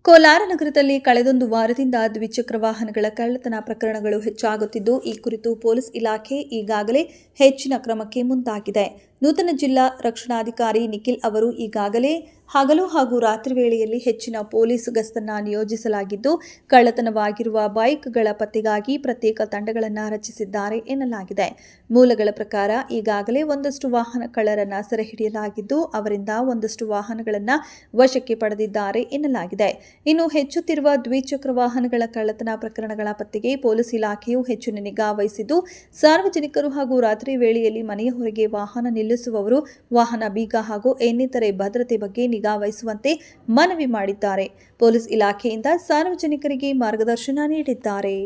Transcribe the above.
ಕೋಲಾರ ನಗರದಲ್ಲಿ ಕಳೆದೊಂದು ವಾರದಿಂದ ದ್ವಿಚಕ್ರ ವಾಹನಗಳ ಕಳ್ಳತನ ಪ್ರಕರಣಗಳು ಹೆಚ್ಚಾಗುತ್ತಿದ್ದು, ಈ ಕುರಿತು ಪೊಲೀಸ್ ಇಲಾಖೆ ಈಗಾಗಲೇ ಹೆಚ್ಚಿನ ಕ್ರಮಕ್ಕೆ ಮುಂದಾಗಿದೆ. ನೂತನ ಜಿಲ್ಲಾ ರಕ್ಷಣಾಧಿಕಾರಿ ನಿಖಿಲ್ ಅವರು ಈಗಾಗಲೇ ಹಗಲು ಹಾಗೂ ರಾತ್ರಿ ವೇಳೆಯಲ್ಲಿ ಹೆಚ್ಚಿನ ಪೊಲೀಸ್ ಗಸ್ತನ್ನು ನಿಯೋಜಿಸಲಾಗಿದ್ದು, ಕಳ್ಳತನವಾಗಿರುವ ಬೈಕ್ಗಳ ಪತ್ತೆಗಾಗಿ ಪ್ರತ್ಯೇಕ ತಂಡಗಳನ್ನು ರಚಿಸಿದ್ದಾರೆ ಎನ್ನಲಾಗಿದೆ. ಮೂಲಗಳ ಪ್ರಕಾರ ಈಗಾಗಲೇ ಒಂದಷ್ಟು ವಾಹನ ಕಳ್ಳರನ್ನು ಸೆರೆ ಹಿಡಿಯಲಾಗಿದ್ದು, ಅವರಿಂದ ಒಂದಷ್ಟು ವಾಹನಗಳನ್ನು ವಶಕ್ಕೆ ಪಡೆದಿದ್ದಾರೆ ಎನ್ನಲಾಗಿದೆ. ಇನ್ನು ಹೆಚ್ಚುತ್ತಿರುವ ದ್ವಿಚಕ್ರ ವಾಹನಗಳ ಕಳ್ಳತನ ಪ್ರಕರಣಗಳ ಪತ್ತೆಗೆ ಪೊಲೀಸ್ ಇಲಾಖೆಯು ಹೆಚ್ಚಿನ ನಿಗಾ ವಹಿಸಿದ್ದು, ಸಾರ್ವಜನಿಕರು ಹಾಗೂ ರಾತ್ರಿ ವೇಳೆಯಲ್ಲಿ ಮನೆಯ ಹೊರಗೆ ವಾಹನ ನಿಲ್ಲಿಸುವವರು ವಾಹನ ಬೀಗ ಹಾಗೂ ಇನ್ನಿತರೆ ಭದ್ರತೆ ಬಗ್ಗೆ ನಿಗಾ ವಹಿಸುವಂತೆ ಮನವಿ ಮಾಡಿದ್ದಾರೆ. ಪೊಲೀಸ್ ಇಲಾಖೆಯಿಂದ ಸಾರ್ವಜನಿಕರಿಗೆ ಮಾರ್ಗದರ್ಶನ ನೀಡಿದ್ದಾರೆ.